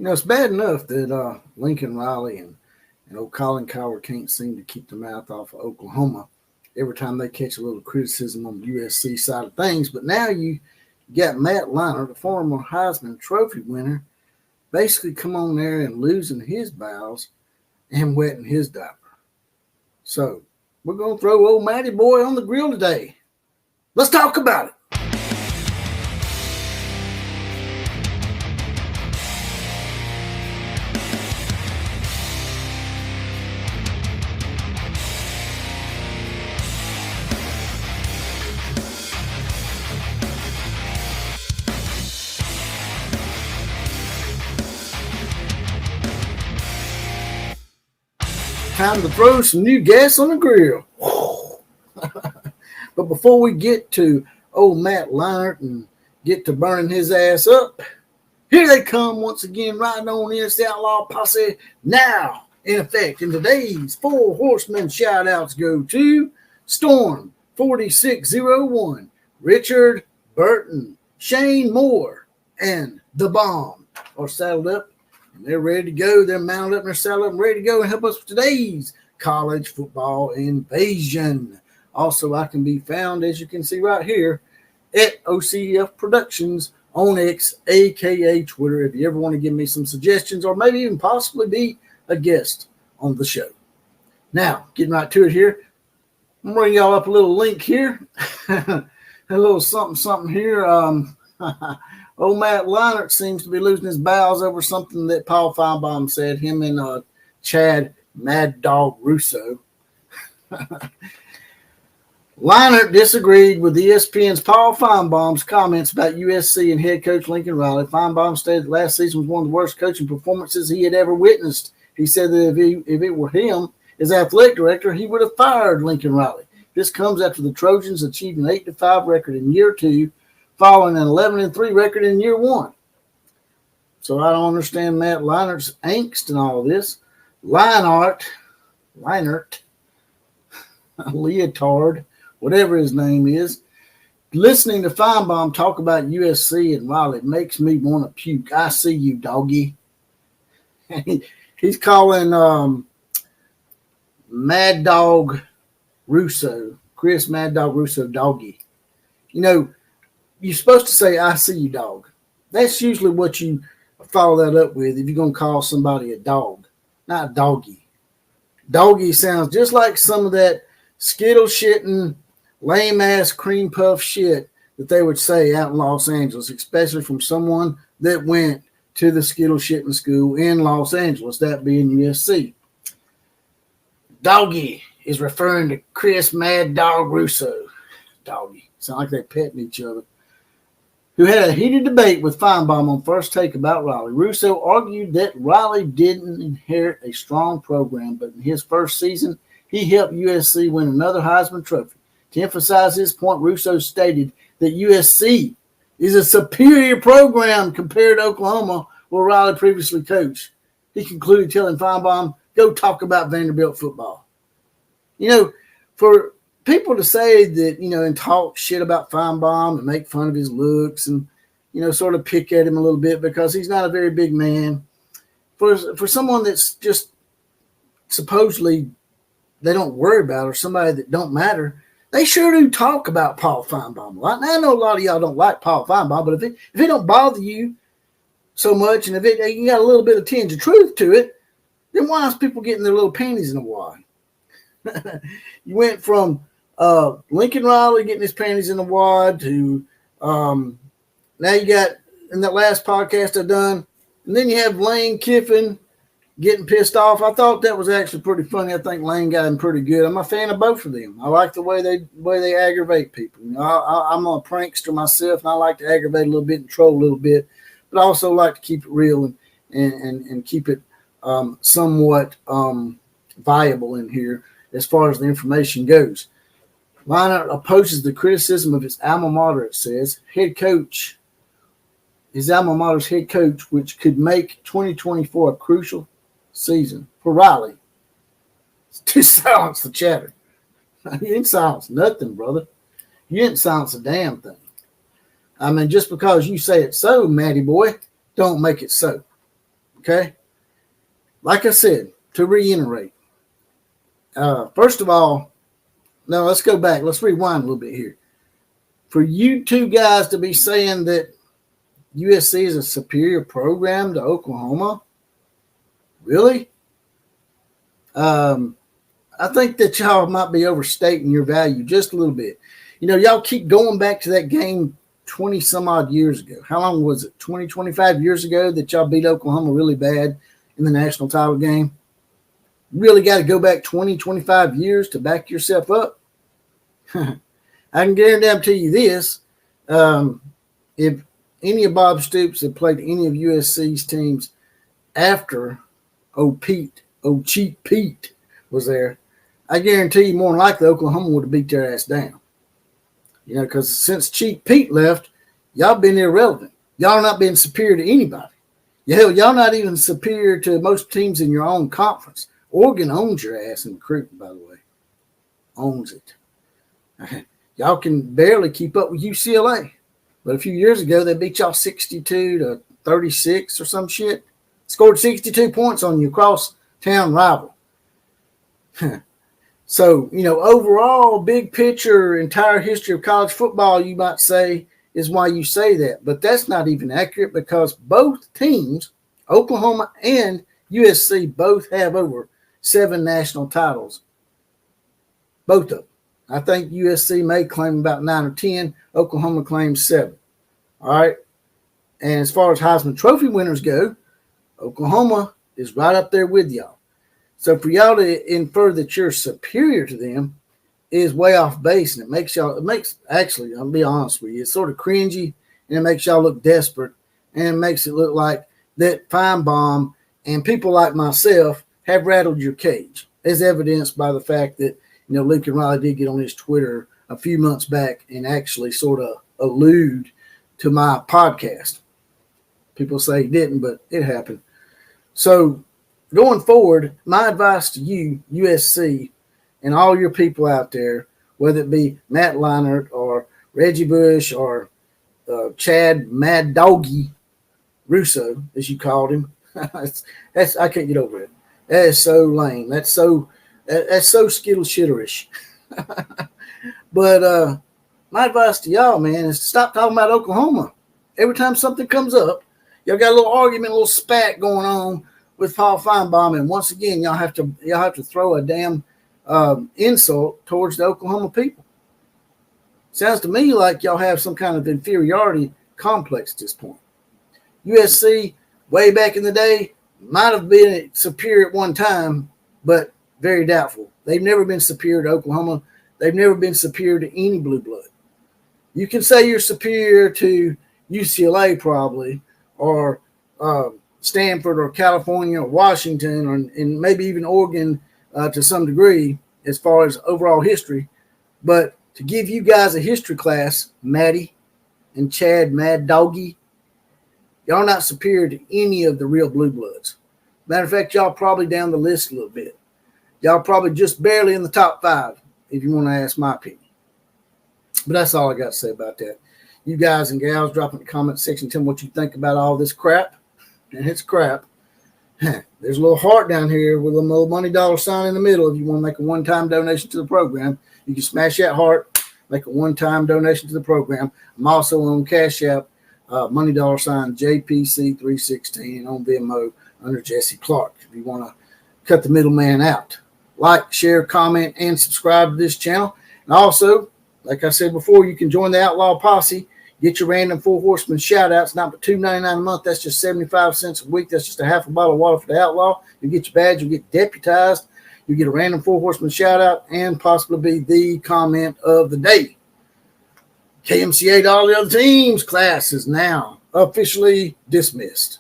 It's bad enough that Lincoln Riley and old Colin Coward can't seem to keep their mouth off of Oklahoma every time they catch a little criticism on the USC side of things. But now you got Matt Leinart, the former Heisman Trophy winner, basically come on there and losing his bowels and wetting his diaper. So we're going to throw old Matty Boy on the grill today. Let's talk about it. Time to throw some new gas on the grill. But before we get to old Matt Leinart and get to burning his ass up, here they come once again, riding on in. It's the Outlaw Posse now in effect. And today's four horsemen shout-outs go to Storm 4601, Richard Burton, Shane Moore, and The Bomb are saddled up. And they're ready to go. They're mounted up and they're saddled up and ready to go and help us with today's college football invasion. Also, I can be found, as you can see right here, at OCF Productions on X, a.k.a. Twitter, if you ever want to give me some suggestions or maybe even possibly be a guest on the show. Now, getting right to it here, I'm going to bring y'all up a little link here. A little something here. Old Matt Leinart seems to be losing his bowels over something that Paul Finebaum said, him and Chad Mad Dog Russo. Leinart disagreed with ESPN's Paul Finebaum's comments about USC and head coach Lincoln Riley. Finebaum stated that last season was one of the worst coaching performances he had ever witnessed. He said that if it were him as athletic director, he would have fired Lincoln Riley. This comes after the Trojans achieved an 8-5 record in year two, following an 11-3 record in year one. So I don't understand Matt Leinart's angst and all this. Leinart, Leotard, whatever his name is, listening to Finebaum talk about USC and Riley makes me want to puke. I see you, doggy. He's calling Mad Dog Russo, Chris Mad Dog Russo, doggy. You're supposed to say, I see you, dog. That's usually what you follow that up with if you're going to call somebody a dog, not a doggy. Doggy sounds just like some of that skittle-shitting, lame-ass cream puff shit that they would say out in Los Angeles, especially from someone that went to the skittle-shitting school in Los Angeles, that being USC. Doggy is referring to Chris Mad Dog Russo. Doggy. Sound like they're petting each other. Who had a heated debate with Finebaum on First Take about Riley. Russo argued that Riley didn't inherit a strong program, but in his first season, he helped USC win another Heisman Trophy. To emphasize his point, Russo stated that USC is a superior program compared to Oklahoma, where Riley previously coached. He concluded telling Finebaum, go talk about Vanderbilt football. For people to say that, and talk shit about Finebaum and make fun of his looks and, sort of pick at him a little bit because he's not a very big man. For someone that's just supposedly they don't worry about or somebody that don't matter, they sure do talk about Paul Finebaum a lot. Now, I know a lot of y'all don't like Paul Finebaum, but if it don't bother you so much and if you got a little bit of tinge of truth to it, then why is people getting their little panties in a wad? You went from Lincoln Riley getting his panties in the wad to now you got in that last podcast I done, and then you have Lane Kiffin getting pissed off. I thought that was actually pretty funny. I think Lane got him pretty good. I'm a fan of both of them. I like the way they aggravate people. I'm a prankster myself, and I like to aggravate a little bit and troll a little bit, but I also like to keep it real and keep it somewhat viable in here as far as the information goes. Leinart opposes the criticism of his alma mater, it says. His alma mater's head coach, which could make 2024 a crucial season for Riley. To silence the chatter. You didn't silence nothing, brother. You didn't silence a damn thing. I mean, just because you say it so, Matty boy, don't make it so. Okay? Like I said, to reiterate, first of all, no, let's go back. Let's rewind a little bit here. For you two guys to be saying that USC is a superior program to Oklahoma, really? I think that y'all might be overstating your value just a little bit. Y'all keep going back to that game 20 some odd years ago. How long was it? 20, 25 years ago that y'all beat Oklahoma really bad in the national title game? You really got to go back 20, 25 years to back yourself up. I can guarantee you this. If any of Bob Stoops had played any of USC's teams after Cheap Pete was there, I guarantee you more than likely Oklahoma would have beat their ass down. Because since Cheap Pete left, y'all been irrelevant. Y'all not been superior to anybody. Hell, y'all not even superior to most teams in your own conference. Oregon owns your ass in recruiting, by the way. Owns it. Y'all can barely keep up with UCLA. But a few years ago, they beat y'all 62-36 or some shit. Scored 62 points on you cross-town rival. So, overall, big picture, entire history of college football, you might say, is why you say that. But that's not even accurate because both teams, Oklahoma and USC, both have over 7 national titles. Both of them. I think USC may claim about 9 or 10. Oklahoma claims 7. All right. And as far as Heisman Trophy winners go, Oklahoma is right up there with y'all. So for y'all to infer that you're superior to them is way off base, and actually, I'll be honest with you, it's sort of cringy, and it makes y'all look desperate, and it makes it look like that Finebaum and people like myself have rattled your cage, as evidenced by the fact that, Lincoln Riley did get on his Twitter a few months back and actually sort of allude to my podcast. People say he didn't, but it happened. So going forward, my advice to you, USC, and all your people out there, whether it be Matt Leinart or Reggie Bush or Chad Mad Doggy Russo, as you called him, I can't get over it. That is so lame. That's so skittle shitterish. But my advice to y'all, man, is to stop talking about Oklahoma. Every time something comes up, y'all got a little argument, a little spat going on with Paul Finebaum, and once again, y'all have to throw a damn insult towards the Oklahoma people. Sounds to me like y'all have some kind of inferiority complex at this point. USC, way back in the day, might have been superior at one time, but very doubtful. They've never been superior to Oklahoma. They've never been superior to any blue blood. You can say you're superior to UCLA probably, or Stanford or California or Washington, and maybe even Oregon to some degree as far as overall history. But to give you guys a history class, Maddie and Chad Mad Doggy, y'all not superior to any of the real blue bloods. Matter of fact, y'all probably down the list a little bit. Y'all probably just barely in the top 5, if you want to ask my opinion. But that's all I got to say about that. You guys and gals, drop in the comment section, tell me what you think about all this crap. And it's crap. There's a little heart down here with a little money dollar sign in the middle. If you want to make a one-time donation to the program, you can smash that heart, make a one-time donation to the program. I'm also on Cash App, money dollar sign JPC316, on Venmo under Jesse Clark. If you want to cut the middleman out, like, share, comment, and subscribe to this channel. And also, like I said before, you can join the Outlaw Posse. Get your random 4 Horsemen shout-outs, not but $2.99 a month. That's just 75 cents a week. That's just a half a bottle of water for the Outlaw. You get your badge. You get deputized. You get a random 4 Horsemen shout-out and possibly be the comment of the day. KMCA to all the other teams class is now officially dismissed.